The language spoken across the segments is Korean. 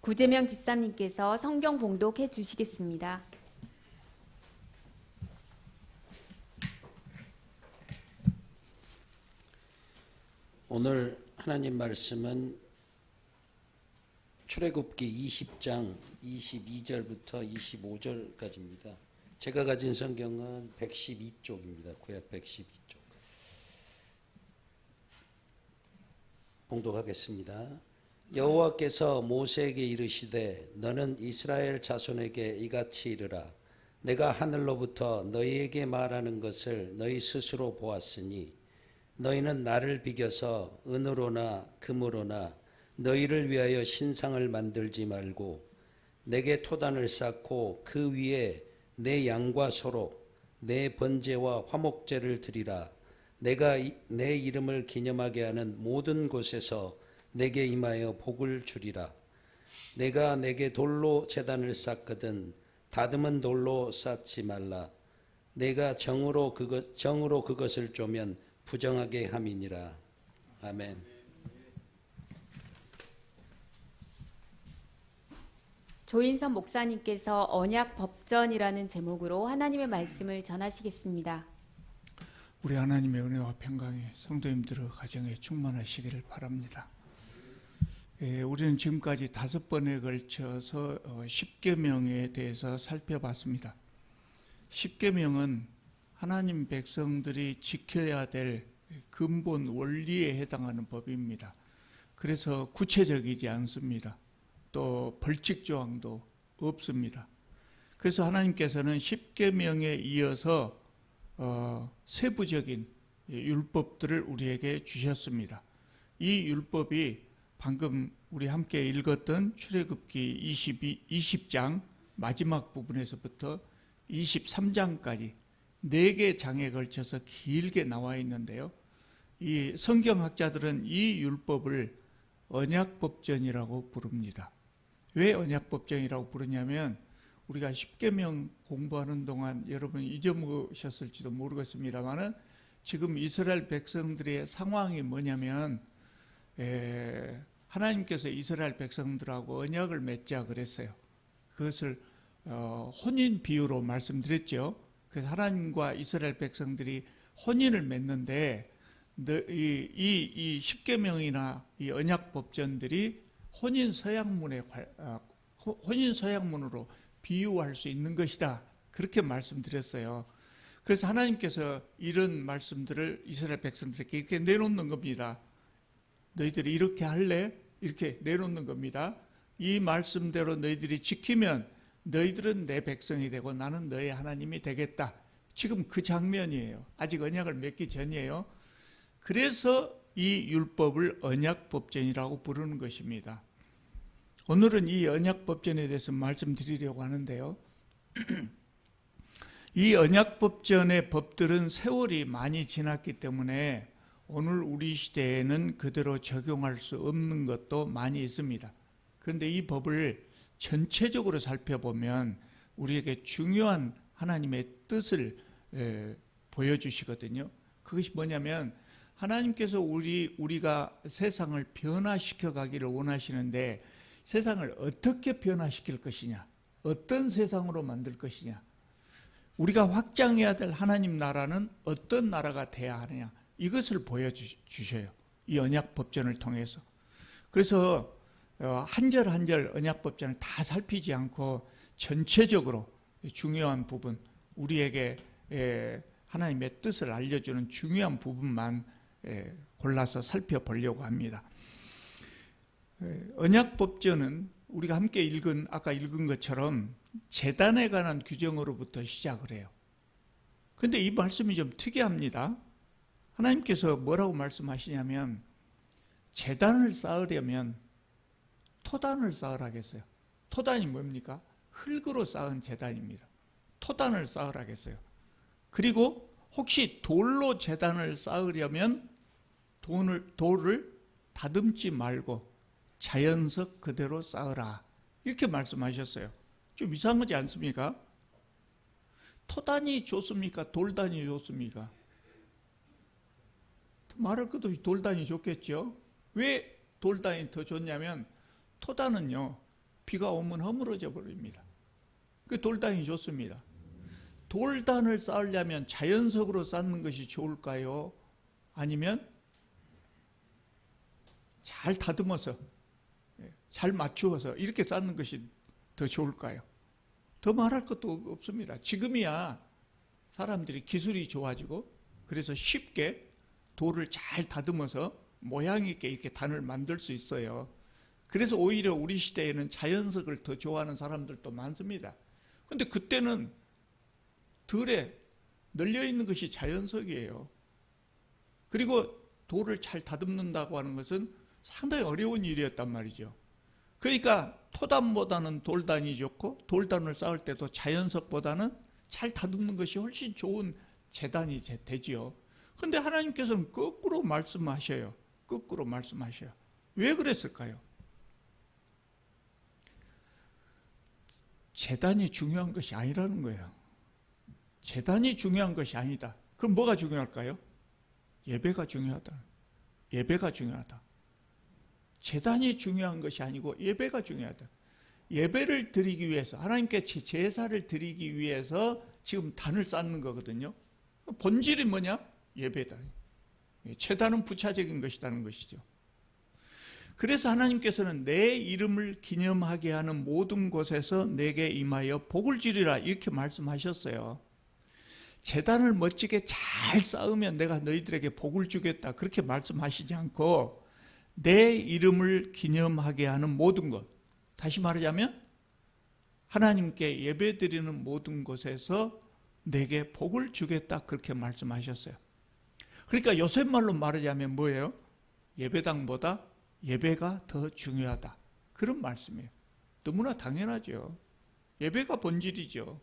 구재명 집사님께서 성경 봉독해 주시겠습니다. 오늘 하나님 말씀은 출애굽기 20장 22절부터 25절까지입니다. 제가 가진 성경은 112쪽입니다. 구약 112쪽. 봉독하겠습니다. 여호와께서 모세에게 이르시되 너는 이스라엘 자손에게 이같이 이르라. 내가 하늘로부터 너희에게 말하는 것을 너희 스스로 보았으니 너희는 나를 비겨서 은으로나 금으로나 너희를 위하여 신상을 만들지 말고 내게 토단을 쌓고 그 위에 내 양과 소로 내 번제와 화목제를 드리라. 내가 내 이름을 기념하게 하는 모든 곳에서 내게 임하여 복을 주리라. 내가 내게 돌로 제단을 쌓거든 다듬은 돌로 쌓지 말라. 내가 정으로 그것을 쪼면 부정하게 함이니라. 아멘. 조인선 목사님께서 언약 법전이라는 제목으로 하나님의 말씀을 전하시겠습니다. 우리 하나님의 은혜와 평강이 성도님들의 가정에 충만하시기를 바랍니다. 우리는 지금까지 5번에 걸쳐서 10계명에 대해서 살펴봤습니다. 10계명은 하나님 백성들이 지켜야 될 근본 원리에 해당하는 법입니다. 그래서 구체적이지 않습니다. 또 벌칙 조항도 없습니다. 그래서 하나님께서는 10계명에 이어서 세부적인 율법들을 우리에게 주셨습니다. 이 율법이 방금 우리 함께 읽었던 출애굽기 20장 마지막 부분에서부터 23장까지 4개 장에 걸쳐서 길게 나와 있는데요. 이 성경학자들은 이 율법을 언약법전이라고 부릅니다. 왜 언약법전이라고 부르냐면 우리가 10계명 공부하는 동안 여러분 잊어먹으셨을지도 모르겠습니다만은 지금 이스라엘 백성들의 상황이 뭐냐면 하나님께서 이스라엘 백성들하고 언약을 맺자 그랬어요. 그것을 혼인 비유로 말씀드렸죠. 그래서 하나님과 이스라엘 백성들이 혼인을 맺는데 이 10계명이나 이 언약 법전들이 혼인 서약문으로 비유할 수 있는 것이다. 그렇게 말씀드렸어요. 그래서 하나님께서 이런 말씀들을 이스라엘 백성들에게 이렇게 내놓는 겁니다. 너희들이 이렇게 할래? 이렇게 내놓는 겁니다. 이 말씀대로 너희들이 지키면 너희들은 내 백성이 되고 나는 너의 하나님이 되겠다. 지금 그 장면이에요. 아직 언약을 맺기 전이에요. 그래서 이 율법을 언약법전이라고 부르는 것입니다. 오늘은 이 언약법전에 대해서 말씀드리려고 하는데요. 이 언약법전의 법들은 세월이 많이 지났기 때문에 오늘 우리 시대에는 그대로 적용할 수 없는 것도 많이 있습니다. 그런데 이 법을 전체적으로 살펴보면 우리에게 중요한 하나님의 뜻을 보여주시거든요. 그것이 뭐냐면 하나님께서 우리가 세상을 변화시켜 가기를 원하시는데 세상을 어떻게 변화시킬 것이냐, 어떤 세상으로 만들 것이냐, 우리가 확장해야 될 하나님 나라는 어떤 나라가 돼야 하느냐, 이것을 보여주셔요. 이 언약법전을 통해서. 그래서 한 절 한 절 언약법전을 다 살피지 않고 전체적으로 중요한 부분, 우리에게 하나님의 뜻을 알려주는 중요한 부분만 골라서 살펴보려고 합니다. 언약법전은 우리가 함께 아까 읽은 것처럼 제단에 관한 규정으로부터 시작을 해요. 그런데 이 말씀이 좀 특이합니다. 하나님께서 뭐라고 말씀하시냐면 제단을 쌓으려면 토단을 쌓으라겠어요. 토단이 뭡니까? 흙으로 쌓은 제단입니다. 토단을 쌓으라겠어요. 그리고 혹시 돌로 제단을 쌓으려면 돌을 다듬지 말고 자연석 그대로 쌓으라. 이렇게 말씀하셨어요. 좀 이상하지 않습니까? 토단이 좋습니까? 돌단이 좋습니까? 말할 것도 없이 돌단이 좋겠죠. 왜 돌단이 더 좋냐면 토단은요 비가 오면 허물어져 버립니다. 그 돌단이 좋습니다. 돌단을 쌓으려면 자연석으로 쌓는 것이 좋을까요? 아니면 잘 다듬어서 잘 맞추어서 이렇게 쌓는 것이 더 좋을까요? 더 말할 것도 없습니다. 지금이야 사람들이 기술이 좋아지고 그래서 쉽게 돌을 잘 다듬어서 모양 있게 이렇게 단을 만들 수 있어요. 그래서 오히려 우리 시대에는 자연석을 더 좋아하는 사람들도 많습니다. 근데 그때는 들에 널려 있는 것이 자연석이에요. 그리고 돌을 잘 다듬는다고 하는 것은 상당히 어려운 일이었단 말이죠. 그러니까 토단보다는 돌단이 좋고 돌단을 쌓을 때도 자연석보다는 잘 다듬는 것이 훨씬 좋은 재단이 되지요. 그런데 하나님께서는 거꾸로 말씀하셔요. 거꾸로 말씀하셔요. 왜 그랬을까요? 재단이 중요한 것이 아니라는 거예요. 재단이 중요한 것이 아니다. 그럼 뭐가 중요할까요? 예배가 중요하다. 예배가 중요하다. 재단이 중요한 것이 아니고 예배가 중요하다. 예배를 드리기 위해서 하나님께 제사를 드리기 위해서 지금 단을 쌓는 거거든요. 본질이 뭐냐? 예배다. 제단은 부차적인 것이라는 것이죠. 그래서 하나님께서는 내 이름을 기념하게 하는 모든 곳에서 내게 임하여 복을 주리라 이렇게 말씀하셨어요. 제단을 멋지게 잘 쌓으면 내가 너희들에게 복을 주겠다 그렇게 말씀하시지 않고 내 이름을 기념하게 하는 모든 것, 다시 말하자면 하나님께 예배드리는 모든 곳에서 내게 복을 주겠다 그렇게 말씀하셨어요. 그러니까 요새 말로 말하자면 뭐예요? 예배당보다 예배가 더 중요하다 그런 말씀이에요. 너무나 당연하죠. 예배가 본질이죠.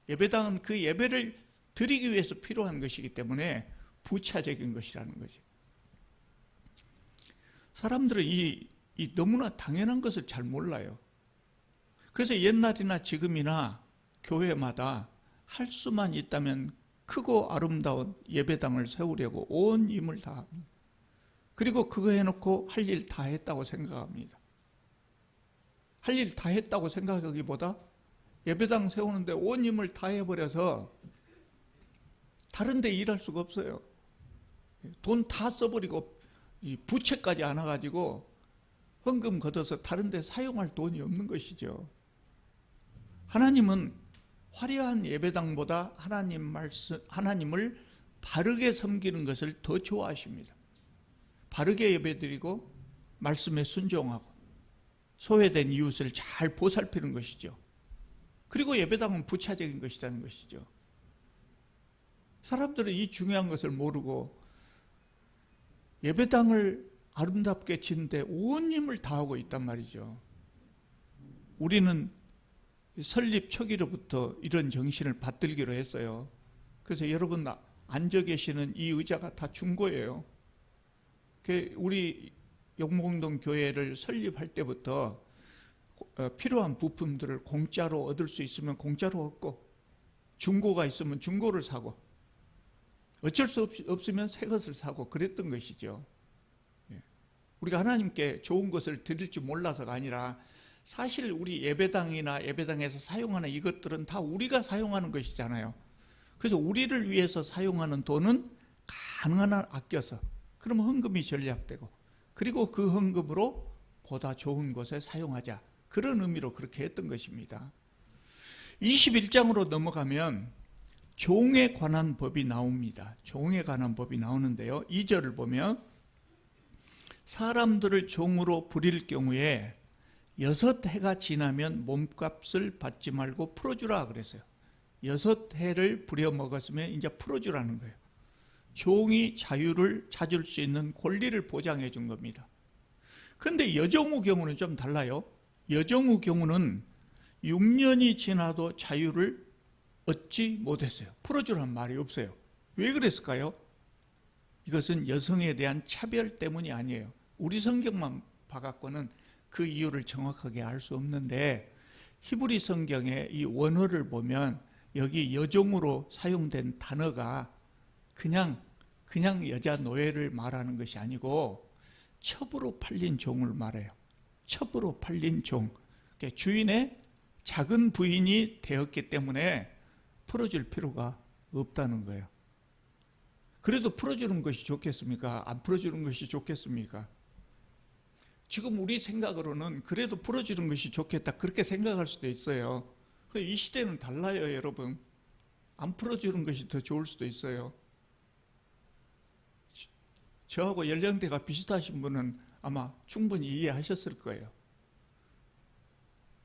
예배당은 그 예배를 드리기 위해서 필요한 것이기 때문에 부차적인 것이라는 거죠. 사람들은 이 너무나 당연한 것을 잘 몰라요. 그래서 옛날이나 지금이나 교회마다 할 수만 있다면 크고 아름다운 예배당을 세우려고 온 힘을 다합니다. 그리고 그거 해놓고 할 일 다 했다고 생각합니다. 할 일 다 했다고 생각하기보다 예배당 세우는데 온 힘을 다 해버려서 다른 데 일할 수가 없어요. 돈 다 써버리고 부채까지 안아가지고 헌금 걷어서 다른 데 사용할 돈이 없는 것이죠. 하나님은 화려한 예배당보다 하나님을 바르게 섬기는 것을 더 좋아하십니다. 바르게 예배드리고 말씀에 순종하고 소외된 이웃을 잘 보살피는 것이죠. 그리고 예배당은 부차적인 것이라는 것이죠. 사람들은 이 중요한 것을 모르고 예배당을 아름답게 짓는데 온 힘을 다하고 있단 말이죠. 우리는 설립 초기로부터 이런 정신을 받들기로 했어요. 그래서 여러분 앉아 계시는 이 의자가 다 중고예요. 우리 용봉동 교회를 설립할 때부터 필요한 부품들을 공짜로 얻을 수 있으면 공짜로 얻고 중고가 있으면 중고를 사고 어쩔 수 없으면 새 것을 사고 그랬던 것이죠. 우리가 하나님께 좋은 것을 드릴 줄 몰라서가 아니라 사실 우리 예배당이나 예배당에서 사용하는 이것들은 다 우리가 사용하는 것이잖아요. 그래서 우리를 위해서 사용하는 돈은 가능한 한 아껴서 그러면 헌금이 전략되고 그리고 그 헌금으로 보다 좋은 곳에 사용하자 그런 의미로 그렇게 했던 것입니다. 21장으로 넘어가면 종에 관한 법이 나옵니다. 종에 관한 법이 나오는데요. 2절을 보면 사람들을 종으로 부릴 경우에 6해가 지나면 몸값을 받지 말고 풀어주라 그랬어요. 6해를 부려먹었으면 이제 풀어주라는 거예요. 종이 자유를 찾을 수 있는 권리를 보장해 준 겁니다. 그런데 여종의 경우는 좀 달라요. 여종의 경우는 6년이 지나도 자유를 얻지 못했어요. 풀어주라는 말이 없어요. 왜 그랬을까요? 이것은 여성에 대한 차별 때문이 아니에요. 우리 성경만 봐갖고는 그 이유를 정확하게 알 수 없는데 히브리 성경의 이 원어를 보면 여기 여종으로 사용된 단어가 그냥 여자 노예를 말하는 것이 아니고 첩으로 팔린 종을 말해요. 첩으로 팔린 종. 주인의 작은 부인이 되었기 때문에 풀어줄 필요가 없다는 거예요. 그래도 풀어주는 것이 좋겠습니까? 안 풀어주는 것이 좋겠습니까? 지금 우리 생각으로는 그래도 풀어주는 것이 좋겠다 그렇게 생각할 수도 있어요. 이 시대는 달라요, 여러분. 안 풀어주는 것이 더 좋을 수도 있어요. 저하고 연령대가 비슷하신 분은 아마 충분히 이해하셨을 거예요.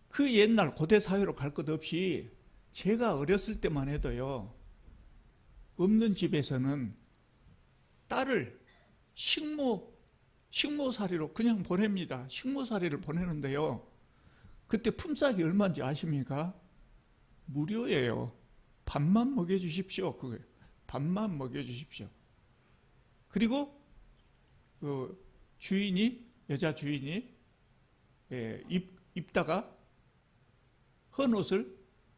그 옛날 고대 사회로 갈 것 없이 제가 어렸을 때만 해도요, 없는 집에서는 딸을 식모살이로 그냥 보냅니다. 식모살이를 보내는데요, 그때 품삯이 얼마인지 아십니까? 무료예요. 밥만 먹여주십시오. 그거예요. 밥만 먹여주십시오. 그리고 여자 주인이 입다가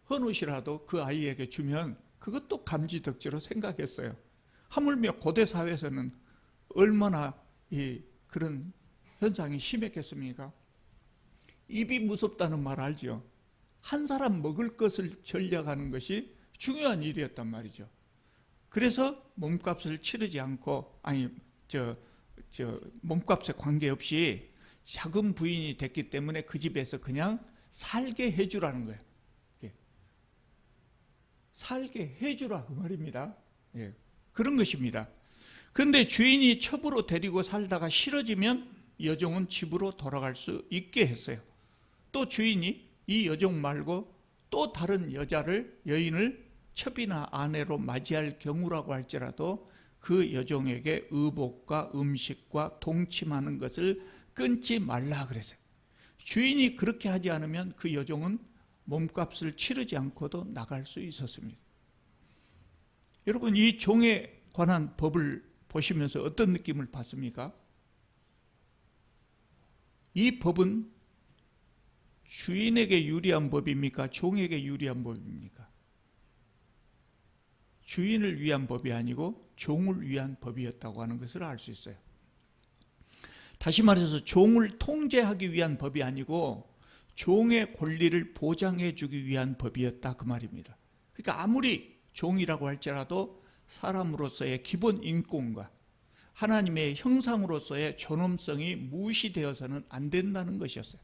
헌옷이라도 그 아이에게 주면 그것도 감지덕지로 생각했어요. 하물며 고대 사회에서는 얼마나 그런 현상이 심했겠습니까? 입이 무섭다는 말 알죠? 한 사람 먹을 것을 전략하는 것이 중요한 일이었단 말이죠. 그래서 몸값을 치르지 않고, 몸값에 관계없이 작은 부인이 됐기 때문에 그 집에서 그냥 살게 해주라는 거예요. 살게 해주라, 그 말입니다. 그런 것입니다. 그런데 주인이 첩으로 데리고 살다가 싫어지면 여종은 집으로 돌아갈 수 있게 했어요. 또 주인이 이 여종 말고 또 다른 여인을 첩이나 아내로 맞이할 경우라고 할지라도 그 여종에게 의복과 음식과 동침하는 것을 끊지 말라 그랬어요. 주인이 그렇게 하지 않으면 그 여종은 몸값을 치르지 않고도 나갈 수 있었습니다. 여러분, 이 종에 관한 법을 보시면서 어떤 느낌을 받습니까? 이 법은 주인에게 유리한 법입니까? 종에게 유리한 법입니까? 주인을 위한 법이 아니고 종을 위한 법이었다고 하는 것을 알 수 있어요. 다시 말해서 종을 통제하기 위한 법이 아니고 종의 권리를 보장해 주기 위한 법이었다, 그 말입니다. 그러니까 아무리 종이라고 할지라도 사람으로서의 기본 인권과 하나님의 형상으로서의 존엄성이 무시되어서는 안 된다는 것이었어요.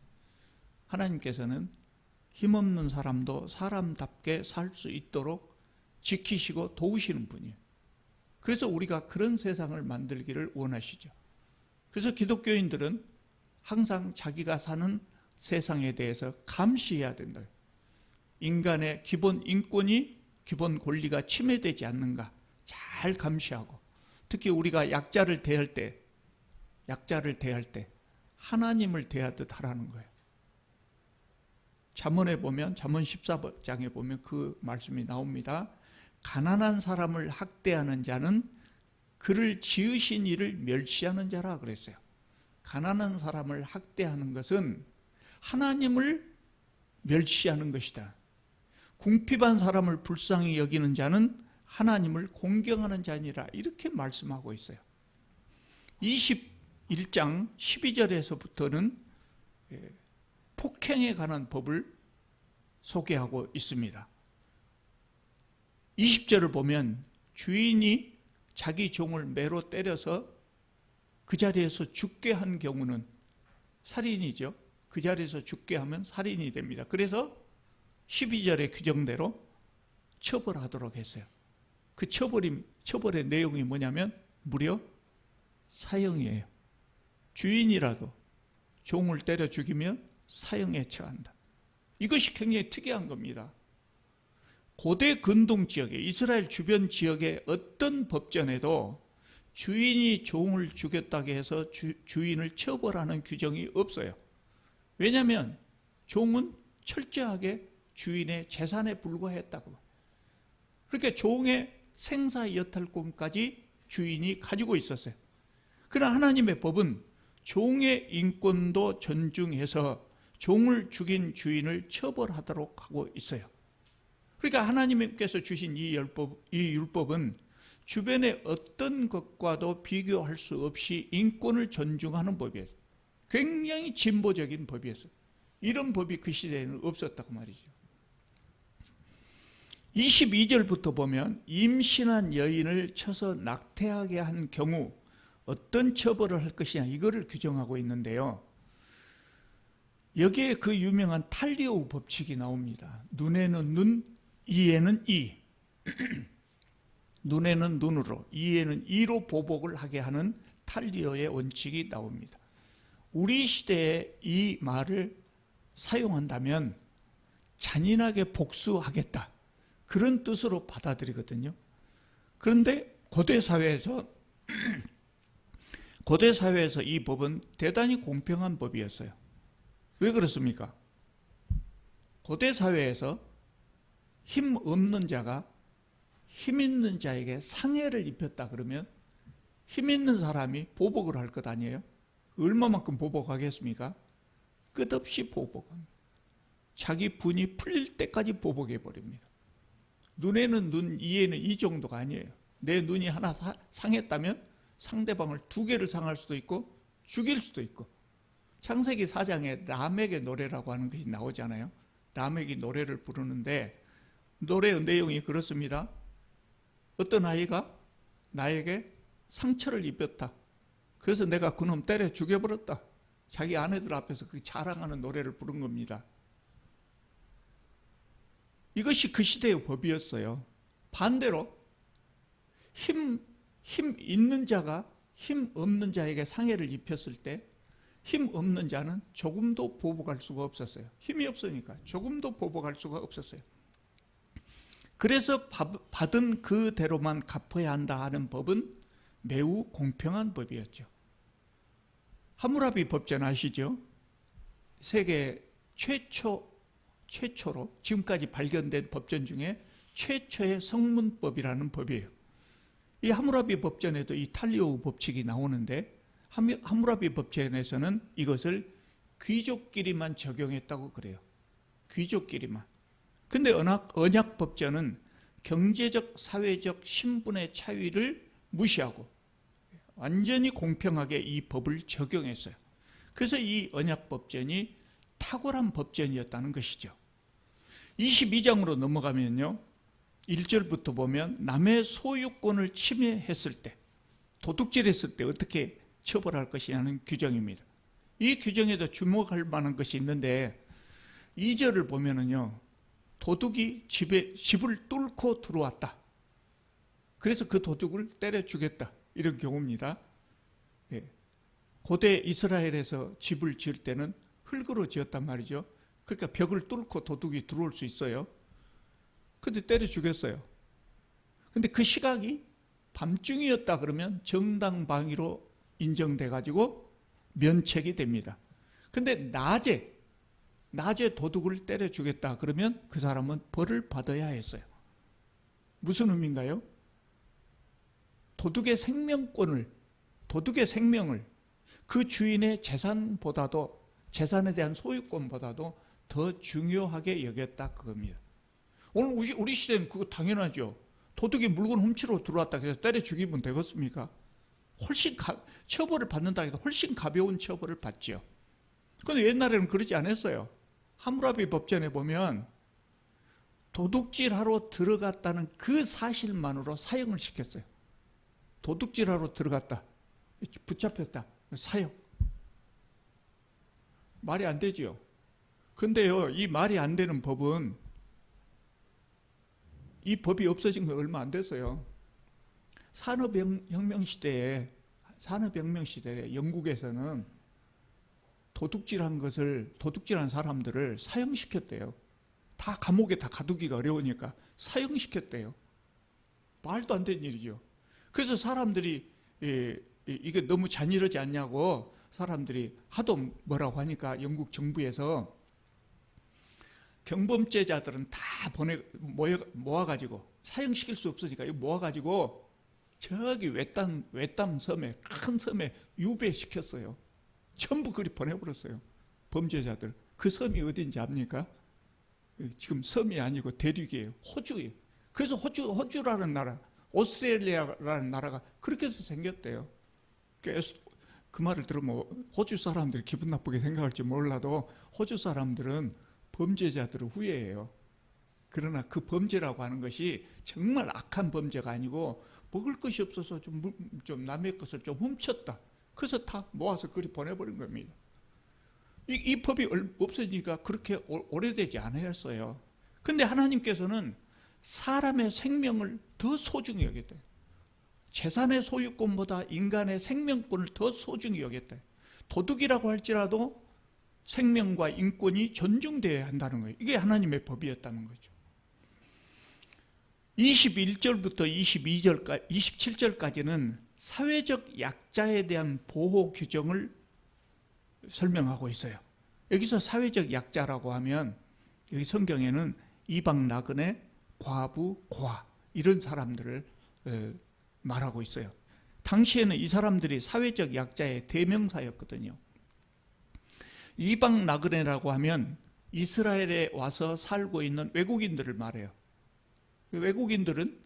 하나님께서는 힘없는 사람도 사람답게 살 수 있도록 지키시고 도우시는 분이에요. 그래서 우리가 그런 세상을 만들기를 원하시죠. 그래서 기독교인들은 항상 자기가 사는 세상에 대해서 감시해야 된다. 인간의 기본 인권이, 기본 권리가 침해되지 않는가 잘 감시하고, 특히 우리가 약자를 대할 때 하나님을 대하듯 하라는 거예요. 잠언에 보면, 잠언 14장에 보면 그 말씀이 나옵니다. 가난한 사람을 학대하는 자는 그를 지으신 이를 멸시하는 자라 그랬어요. 가난한 사람을 학대하는 것은 하나님을 멸시하는 것이다. 궁핍한 사람을 불쌍히 여기는 자는 하나님을 공경하는 자니라, 이렇게 말씀하고 있어요. 21장 12절에서부터는 폭행에 관한 법을 소개하고 있습니다. 20절을 보면 주인이 자기 종을 매로 때려서 그 자리에서 죽게 한 경우는 살인이죠. 그 자리에서 죽게 하면 살인이 됩니다. 그래서 12절의 규정대로 처벌하도록 했어요. 그 처벌의 내용이 뭐냐면 무려 사형이에요. 주인이라도 종을 때려 죽이면 사형에 처한다. 이것이 굉장히 특이한 겁니다. 고대 근동 지역에, 이스라엘 주변 지역의 어떤 법전에도 주인이 종을 죽였다고 해서 주인을 처벌하는 규정이 없어요. 왜냐하면 종은 철저하게 주인의 재산에 불과했다고. 그러니까 종의 생사여탈권까지 주인이 가지고 있었어요. 그러나 하나님의 법은 종의 인권도 존중해서 종을 죽인 주인을 처벌하도록 하고 있어요. 그러니까 하나님께서 주신 이 율법은 주변의 어떤 것과도 비교할 수 없이 인권을 존중하는 법이에요. 굉장히 진보적인 법이었어요. 이런 법이 그 시대에는 없었다고 말이죠. 22절부터 보면 임신한 여인을 쳐서 낙태하게 한 경우 어떤 처벌을 할 것이냐 이거를 규정하고 있는데요. 여기에 그 유명한 탈리오 법칙이 나옵니다. 눈에는 눈, 이에는 이. 눈에는 눈으로, 이에는 이로 보복을 하게 하는 탈리오의 원칙이 나옵니다. 우리 시대에 이 말을 사용한다면 잔인하게 복수하겠다. 그런 뜻으로 받아들이거든요. 그런데 고대 사회에서 이 법은 대단히 공평한 법이었어요. 왜 그렇습니까? 고대 사회에서 힘 없는 자가 힘 있는 자에게 상해를 입혔다 그러면 힘 있는 사람이 보복을 할 것 아니에요? 얼마만큼 보복하겠습니까? 끝없이 보복합니다. 자기 분이 풀릴 때까지 보복해 버립니다. 눈에는 눈, 이에는 이 정도가 아니에요. 내 눈이 하나 상했다면 상대방을 두 개를 상할 수도 있고 죽일 수도 있고. 창세기 4장에 라멕의 노래라고 하는 것이 나오잖아요. 라멕이 노래를 부르는데 노래의 내용이 그렇습니다. 어떤 아이가 나에게 상처를 입혔다. 그래서 내가 그놈 때려 죽여버렸다. 자기 아내들 앞에서 그 자랑하는 노래를 부른 겁니다. 이것이 그 시대의 법이었어요. 반대로 힘 있는 자가 힘 없는 자에게 상해를 입혔을 때 힘 없는 자는 조금도 보복할 수가 없었어요. 힘이 없으니까 조금도 보복할 수가 없었어요. 그래서 받은 그대로만 갚아야 한다 하는 법은 매우 공평한 법이었죠. 함무라비 법전 아시죠? 세계 최초로 지금까지 발견된 법전 중에 최초의 성문법이라는 법이에요. 이 함무라비 법전에도 이 탈리오 법칙이 나오는데 함무라비 법전에서는 이것을 귀족끼리만 적용했다고 그래요. 귀족끼리만. 근데 언약 법전은 경제적, 사회적 신분의 차이를 무시하고 완전히 공평하게 이 법을 적용했어요. 그래서 이 언약 법전이 탁월한 법전이었다는 것이죠. 22장으로 넘어가면요. 1절부터 보면 남의 소유권을 침해했을 때, 도둑질했을 때 어떻게 처벌할 것이냐는 규정입니다. 이 규정에도 주목할 만한 것이 있는데 2절을 보면은요. 도둑이 집을 뚫고 들어왔다. 그래서 그 도둑을 때려 죽였다. 이런 경우입니다. 예. 고대 이스라엘에서 집을 지을 때는 흙으로 지었단 말이죠. 그러니까 벽을 뚫고 도둑이 들어올 수 있어요. 근데 때려 죽였어요. 근데 그 시각이 밤중이었다 그러면 정당방위로 인정돼 가지고 면책이 됩니다. 근데 낮에 도둑을 때려 죽였다 그러면 그 사람은 벌을 받아야 했어요. 무슨 의미인가요? 도둑의 생명을 그 주인의 재산에 대한 소유권보다도 더 중요하게 여겼다 그겁니다. 오늘 우리 시대는 그거 당연하죠. 도둑이 물건 훔치러 들어왔다 해서 때려 죽이면 되겠습니까? 훨씬 처벌을 받는다 해도 훨씬 가벼운 처벌을 받죠. 그런데 옛날에는 그러지 않았어요. 함무라비 법전에 보면 도둑질하러 들어갔다는 그 사실만으로 사형을 시켰어요. 도둑질하러 들어갔다. 붙잡혔다. 사형. 말이 안 되지요. 근데요, 이 말이 안 되는 법은 이 법이 없어진 건 얼마 안 됐어요. 산업혁명 시대에 영국에서는 도둑질한 사람들을 사형시켰대요. 다 감옥에 다 가두기가 어려우니까 사형시켰대요. 말도 안 되는 일이죠. 그래서 사람들이 이게 너무 잔인하지 않냐고 사람들이 하도 뭐라고 하니까 영국 정부에서 경범죄자들은 다 모아가지고 사형시킬 수 없으니까 이거 모아가지고 저기 외딴 섬에 큰 섬에 유배시켰어요. 전부 그리 보내버렸어요. 범죄자들. 그 섬이 어딘지 압니까? 지금 섬이 아니고 대륙이에요. 호주예요. 그래서 호주라는 나라, 오스트레일리아라는 나라가 그렇게 해서 생겼대요. 그 말을 들으면 호주 사람들이 기분 나쁘게 생각할지 몰라도 호주 사람들은 범죄자들을 후회해요. 그러나 그 범죄라고 하는 것이 정말 악한 범죄가 아니고 먹을 것이 없어서 좀 남의 것을 좀 훔쳤다. 그래서 다 모아서 그리 보내버린 겁니다. 이 법이 없어지니까 그렇게 오래되지 않았어요. 근데 하나님께서는 사람의 생명을 더 소중히 여겼다. 재산의 소유권보다 인간의 생명권을 더 소중히 여겼다. 도둑이라고 할지라도 생명과 인권이 존중되어야 한다는 거예요. 이게 하나님의 법이었다는 거죠. 21절부터 27절까지는 사회적 약자에 대한 보호 규정을 설명하고 있어요. 여기서 사회적 약자라고 하면 여기 성경에는 이방 나그네, 과부, 고아 이런 사람들을 말하고 있어요. 당시에는 이 사람들이 사회적 약자의 대명사였거든요. 이방 나그네라고 하면 이스라엘에 와서 살고 있는 외국인들을 말해요. 외국인들은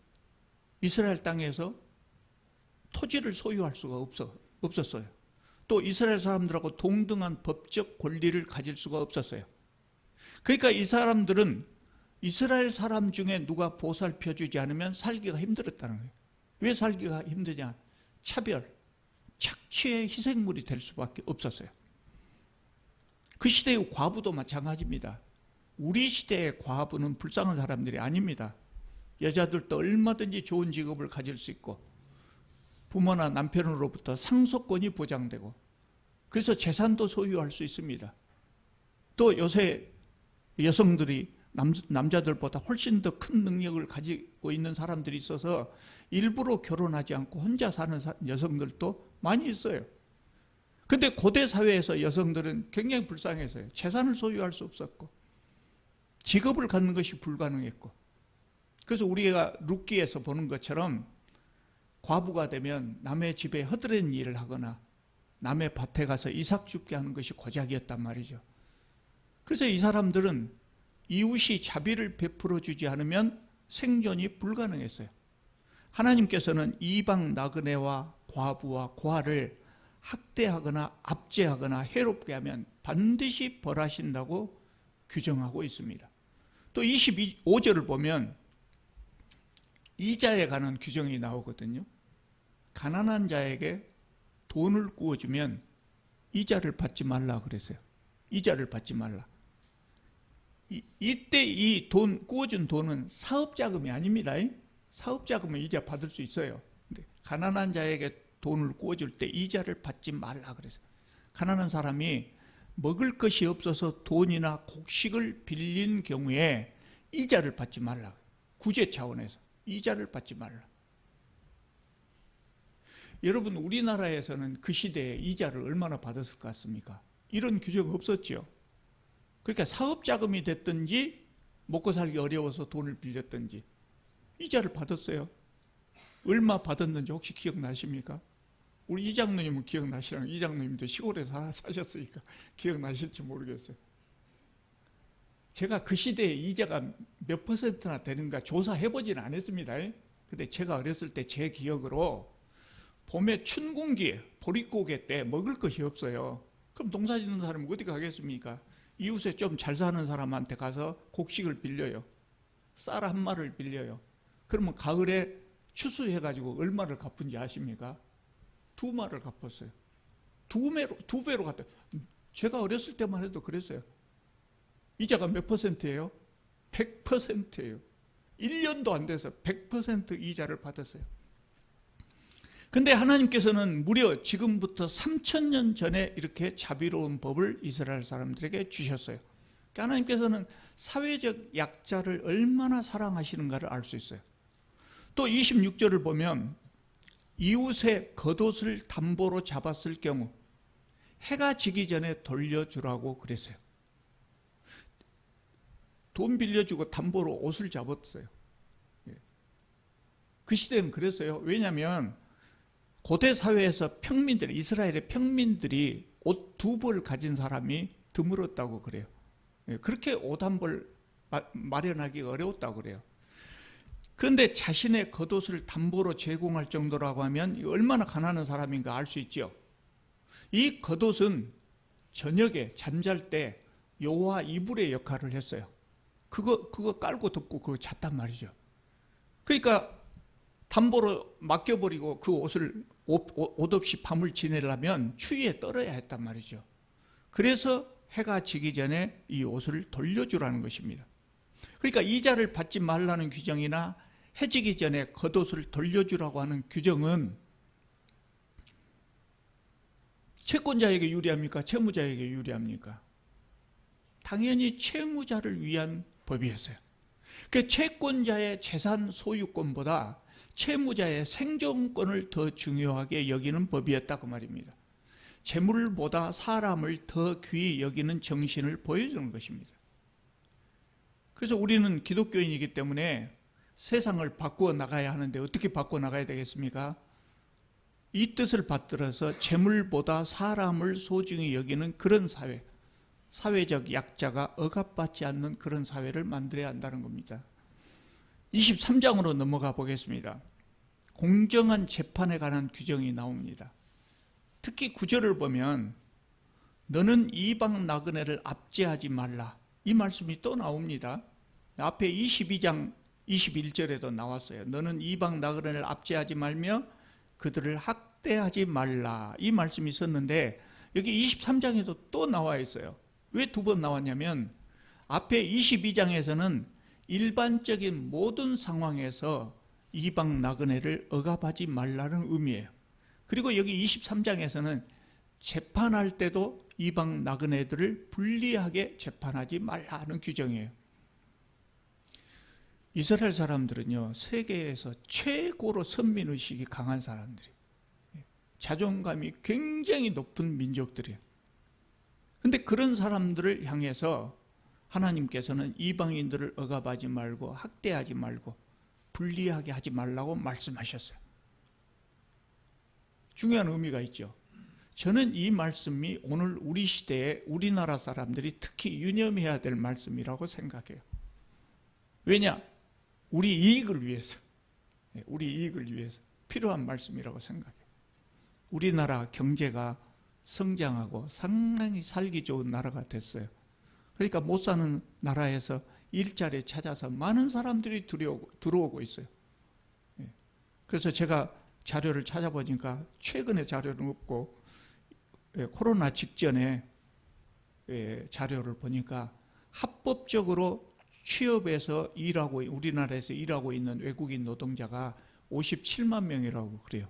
이스라엘 땅에서 토지를 소유할 수가 없었어요. 또 이스라엘 사람들하고 동등한 법적 권리를 가질 수가 없었어요. 그러니까 이 사람들은 이스라엘 사람 중에 누가 보살펴주지 않으면 살기가 힘들었다는 거예요. 왜 살기가 힘드냐? 차별, 착취의 희생물이 될 수밖에 없었어요. 그 시대의 과부도 마찬가지입니다. 우리 시대의 과부는 불쌍한 사람들이 아닙니다. 여자들도 얼마든지 좋은 직업을 가질 수 있고 부모나 남편으로부터 상속권이 보장되고 그래서 재산도 소유할 수 있습니다. 또 요새 여성들이 남자들보다 훨씬 더 큰 능력을 가지고 있는 사람들이 있어서 일부러 결혼하지 않고 혼자 사는 여성들도 많이 있어요. 근데 고대 사회에서 여성들은 굉장히 불쌍했어요. 재산을 소유할 수 없었고 직업을 갖는 것이 불가능했고 그래서 우리가 룻기에서 보는 것처럼 과부가 되면 남의 집에 허드렛 일을 하거나 남의 밭에 가서 이삭 줍게 하는 것이 고작이었단 말이죠. 그래서 이 사람들은 이웃이 자비를 베풀어 주지 않으면 생존이 불가능했어요. 하나님께서는 이방 나그네와 과부와 고아를 학대하거나 압제하거나 해롭게 하면 반드시 벌하신다고 규정하고 있습니다. 또 25절을 보면 이자에 관한 규정이 나오거든요. 가난한 자에게 돈을 구워주면 이자를 받지 말라 그랬어요. 이자를 받지 말라. 이때 이 돈, 구워준 돈은 사업자금이 아닙니다. 사업자금은 이자 받을 수 있어요. 근데 가난한 자에게 돈을 구워줄 때 이자를 받지 말라 그랬어요. 가난한 사람이 먹을 것이 없어서 돈이나 곡식을 빌린 경우에 이자를 받지 말라. 구제 차원에서 이자를 받지 말라. 여러분 우리나라에서는 그 시대에 이자를 얼마나 받았을 것 같습니까? 이런 규정 없었죠. 그러니까 사업자금이 됐든지 먹고 살기 어려워서 돈을 빌렸든지 이자를 받았어요. 얼마 받았는지 혹시 기억나십니까? 우리 이장로님은 기억나시라는 이장로님도 시골에 사셨으니까 기억나실지 모르겠어요. 제가 그 시대에 이자가 몇 퍼센트나 되는가 조사해보지는 않았습니다. 근데 제가 어렸을 때 제 기억으로 봄에 춘궁기에 보릿고개 때 먹을 것이 없어요. 그럼 농사 짓는 사람은 어디 가겠습니까? 이웃에 좀 잘 사는 사람한테 가서 곡식을 빌려요. 쌀 한 마를 빌려요. 그러면 가을에 추수해가지고 얼마를 갚은지 아십니까? 2마를 갚았어요. 두 배로 갚았어요. 제가 어렸을 때만 해도 그랬어요. 이자가 몇 퍼센트예요? 100%예요. 1년도 안 돼서 100% 이자를 받았어요. 근데 하나님께서는 무려 지금부터 3000년 전에 이렇게 자비로운 법을 이스라엘 사람들에게 주셨어요. 그러니까 하나님께서는 사회적 약자를 얼마나 사랑하시는가를 알 수 있어요. 또 26절을 보면 이웃의 겉옷을 담보로 잡았을 경우 해가 지기 전에 돌려주라고 그랬어요. 돈 빌려주고 담보로 옷을 잡았어요. 그 시대는 그랬어요. 왜냐하면 고대 사회에서 평민들, 이스라엘의 평민들이 옷 2벌 가진 사람이 드물었다고 그래요. 그렇게 옷 한 벌 마련하기가 어려웠다고 그래요. 그런데 자신의 겉옷을 담보로 제공할 정도라고 하면 얼마나 가난한 사람인가 알 수 있죠. 이 겉옷은 저녁에 잠잘 때 여호와 이불의 역할을 했어요. 그거 깔고 덮고 그거 잤단 말이죠. 그러니까 담보로 맡겨버리고 그 옷을 옷 없이 밤을 지내려면 추위에 떨어야 했단 말이죠. 그래서 해가 지기 전에 이 옷을 돌려주라는 것입니다. 그러니까 이자를 받지 말라는 규정이나 해지기 전에 겉옷을 돌려주라고 하는 규정은 채권자에게 유리합니까? 채무자에게 유리합니까? 당연히 채무자를 위한 법이었어요. 그 채권자의 재산 소유권보다 채무자의 생존권을 더 중요하게 여기는 법이었다고 말입니다. 재물보다 사람을 더 귀히 여기는 정신을 보여주는 것입니다. 그래서 우리는 기독교인이기 때문에 세상을 바꾸어 나가야 하는데 어떻게 바꾸어 나가야 되겠습니까? 이 뜻을 받들어서 재물보다 사람을 소중히 여기는 그런 사회, 사회적 약자가 억압받지 않는 그런 사회를 만들어야 한다는 겁니다. 23장으로 넘어가 보겠습니다. 공정한 재판에 관한 규정이 나옵니다. 특히 9절을 보면 너는 이방 나그네를 압제하지 말라, 이 말씀이 또 나옵니다. 앞에 22장 21절에도 나왔어요. 너는 이방 나그네를 압제하지 말며 그들을 학대하지 말라, 이 말씀이 있었는데 여기 23장에도 또 나와 있어요. 왜 두 번 나왔냐면 앞에 22장에서는 일반적인 모든 상황에서 이방 나그네를 억압하지 말라는 의미예요. 그리고 여기 23장에서는 재판할 때도 이방 나그네들을 불리하게 재판하지 말라는 규정이에요. 이스라엘 사람들은요, 세계에서 최고로 선민의식이 강한 사람들이에요. 자존감이 굉장히 높은 민족들이에요. 근데 그런 사람들을 향해서 하나님께서는 이방인들을 억압하지 말고 학대하지 말고 불리하게 하지 말라고 말씀하셨어요. 중요한 의미가 있죠. 저는 이 말씀이 오늘 우리 시대에 우리나라 사람들이 특히 유념해야 될 말씀이라고 생각해요. 왜냐? 우리 이익을 위해서, 우리 이익을 위해서 필요한 말씀이라고 생각해요. 우리나라 경제가 성장하고 상당히 살기 좋은 나라가 됐어요. 그러니까 못 사는 나라에서 일자리 찾아서 많은 사람들이 들어오고 있어요. 그래서 제가 자료를 찾아보니까 최근에 자료는 없고 코로나 직전에 자료를 보니까 합법적으로 취업해서 우리나라에서 일하고 있는 외국인 노동자가 57만 명이라고 그래요.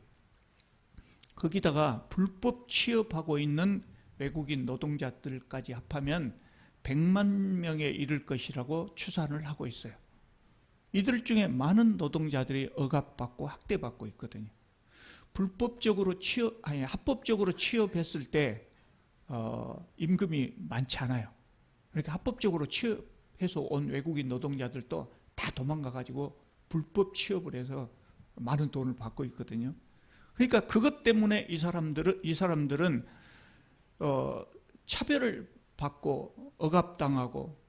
거기다가 불법 취업하고 있는 외국인 노동자들까지 합하면 100만 명에 이를 것이라고 추산을 하고 있어요. 이들 중에 많은 노동자들이 억압받고 학대받고 있거든요. 합법적으로 취업했을 때 임금이 많지 않아요. 그러니까 합법적으로 취업해서 온 외국인 노동자들도 다 도망가가지고 불법 취업을 해서 많은 돈을 받고 있거든요. 그러니까 그것 때문에 이 사람들은 차별을 받고 억압당하고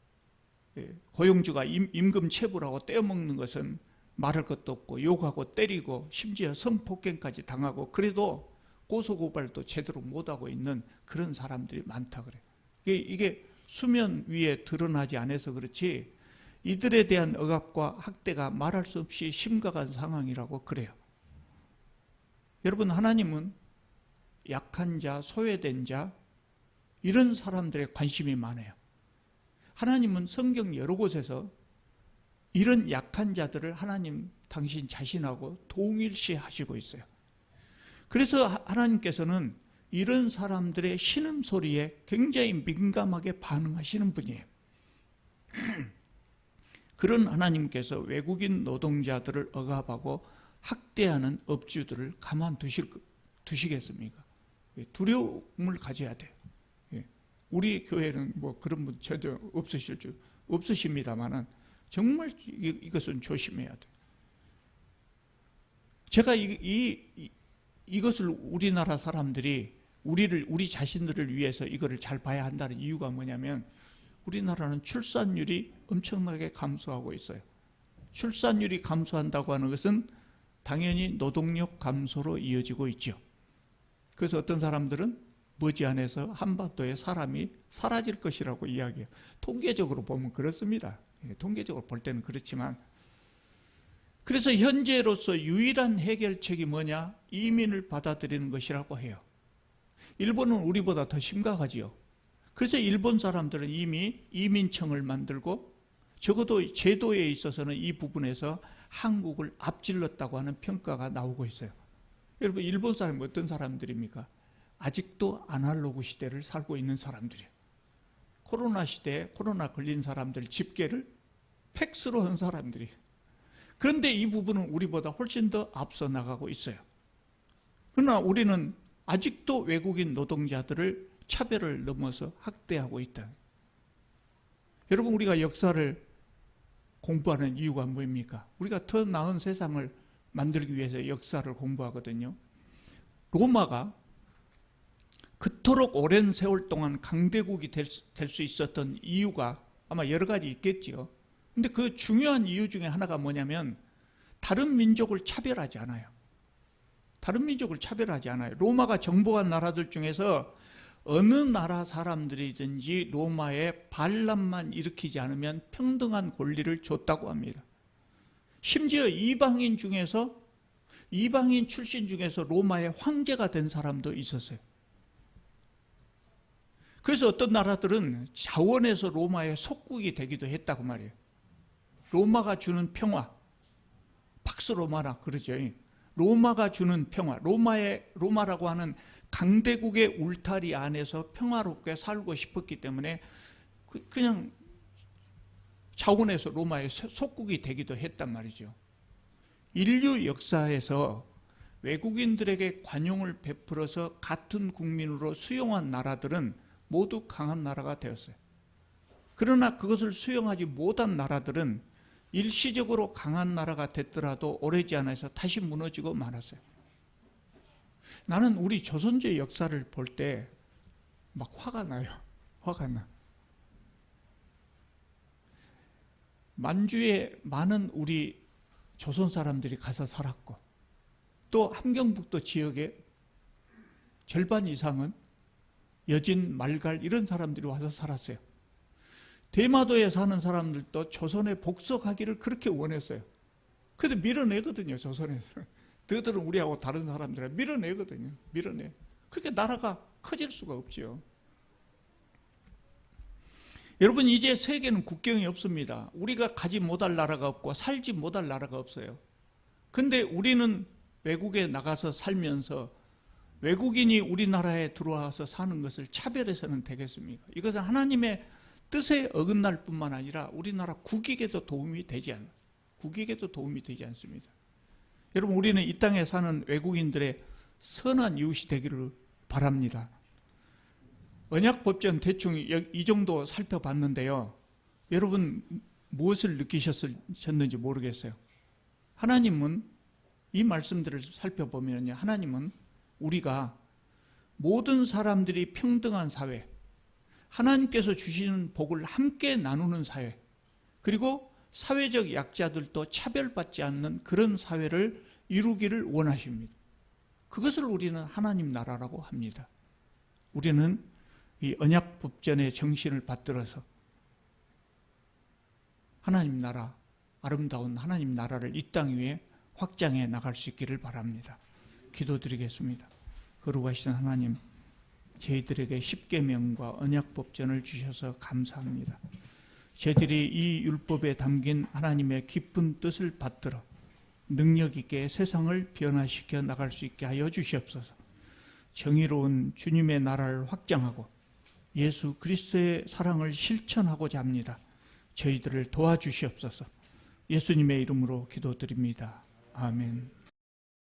고용주가 임금 체불하고 떼어먹는 것은 말할 것도 없고 욕하고 때리고 심지어 성폭행까지 당하고 그래도 고소고발도 제대로 못하고 있는 그런 사람들이 많다 그래요. 이게 수면 위에 드러나지 않아서 그렇지 이들에 대한 억압과 학대가 말할 수 없이 심각한 상황이라고 그래요. 여러분, 하나님은 약한 자, 소외된 자 이런 사람들의 관심이 많아요. 하나님은 성경 여러 곳에서 이런 약한 자들을 하나님 당신 자신하고 동일시하시고 있어요. 그래서 하나님께서는 이런 사람들의 신음소리에 굉장히 민감하게 반응하시는 분이에요. 그런 하나님께서 외국인 노동자들을 억압하고 학대하는 업주들을 가만두시겠습니까? 두려움을 가져야 돼요. 우리 교회는 뭐 그런 분 전혀 없으십니다만은 정말 이것은 조심해야 돼요. 제가 이것을 우리나라 사람들이 우리 자신들을 위해서 이거를 잘 봐야 한다는 이유가 뭐냐면 우리나라는 출산율이 엄청나게 감소하고 있어요. 출산율이 감소한다고 하는 것은 당연히 노동력 감소로 이어지고 있죠. 그래서 어떤 사람들은 머지않아서 한반도에 사람이 사라질 것이라고 이야기해요. 통계적으로 보면 그렇습니다. 통계적으로 볼 때는 그렇지만, 그래서 현재로서 유일한 해결책이 뭐냐? 이민을 받아들이는 것이라고 해요. 일본은 우리보다 더 심각하지요. 그래서 일본 사람들은 이미 이민청을 만들고 적어도 제도에 있어서는 이 부분에서 한국을 앞질렀다고 하는 평가가 나오고 있어요. 여러분, 일본 사람이 어떤 사람들입니까? 아직도 아날로그 시대를 살고 있는 사람들이에요. 코로나 시대에 코로나 걸린 사람들 집계를 팩스로 한 사람들이에요. 그런데 이 부분은 우리보다 훨씬 더 앞서 나가고 있어요. 그러나 우리는 아직도 외국인 노동자들을 차별을 넘어서 학대하고 있다. 여러분, 우리가 역사를 공부하는 이유가 뭐입니까? 우리가 더 나은 세상을 만들기 위해서 역사를 공부하거든요. 로마가 그토록 오랜 세월 동안 강대국이 될 수 있었던 이유가 아마 여러 가지 있겠죠. 근데 그 중요한 이유 중에 하나가 뭐냐면 다른 민족을 차별하지 않아요. 다른 민족을 차별하지 않아요. 로마가 정복한 나라들 중에서 어느 나라 사람들이든지 로마에 반란만 일으키지 않으면 평등한 권리를 줬다고 합니다. 심지어 이방인 출신 중에서 로마의 황제가 된 사람도 있었어요. 그래서 어떤 나라들은 자원에서 로마의 속국이 되기도 했다고 말이에요. 로마가 주는 평화, 팍스 로마라 그러죠. 로마가 주는 평화, 로마라고 하는 강대국의 울타리 안에서 평화롭게 살고 싶었기 때문에 그냥 자원에서 로마의 속국이 되기도 했단 말이죠. 인류 역사에서 외국인들에게 관용을 베풀어서 같은 국민으로 수용한 나라들은 모두 강한 나라가 되었어요. 그러나 그것을 수용하지 못한 나라들은 일시적으로 강한 나라가 됐더라도 오래지 않아서 다시 무너지고 말았어요. 나는 우리 조선조의 역사를 볼 때 막 화가 나요. 화가 나. 만주에 많은 우리 조선 사람들이 가서 살았고, 또 함경북도 지역에 절반 이상은 여진, 말갈 이런 사람들이 와서 살았어요. 대마도에 사는 사람들도 조선에 복속하기를 그렇게 원했어요. 근데 밀어내거든요, 조선에서는. 너희들은 우리하고 다른 사람들은 밀어내거든요. 밀어내. 그렇게 나라가 커질 수가 없죠. 여러분, 이제 세계는 국경이 없습니다. 우리가 가지 못할 나라가 없고 살지 못할 나라가 없어요. 근데 우리는 외국에 나가서 살면서 외국인이 우리나라에 들어와서 사는 것을 차별해서는 되겠습니까? 이것은 하나님의 뜻에 어긋날 뿐만 아니라 우리나라 국익에도 도움이 되지 않아요. 국익에도 도움이 되지 않습니다. 여러분, 우리는 이 땅에 사는 외국인들의 선한 이웃이 되기를 바랍니다. 언약법전 대충 이 정도 살펴봤는데요. 여러분, 무엇을 느끼셨는지 모르겠어요. 하나님은 이 말씀들을 살펴보면요, 하나님은 우리가 모든 사람들이 평등한 사회, 하나님께서 주시는 복을 함께 나누는 사회, 그리고 사회적 약자들도 차별받지 않는 그런 사회를 이루기를 원하십니다. 그것을 우리는 하나님 나라라고 합니다. 우리는 이 언약법전의 정신을 받들어서 하나님 나라, 아름다운 하나님 나라를 이 땅 위에 확장해 나갈 수 있기를 바랍니다. 기도드리겠습니다. 거룩하신 하나님, 저희들에게 십계명과 언약법전을 주셔서 감사합니다. 저희들이 이 율법에 담긴 하나님의 깊은 뜻을 받들어 능력 있게 세상을 변화시켜 나갈 수 있게 하여 주시옵소서. 정의로운 주님의 나라를 확장하고 예수 그리스도의 사랑을 실천하고자 합니다. 저희들을 도와주시옵소서. 예수님의 이름으로 기도드립니다. 아멘.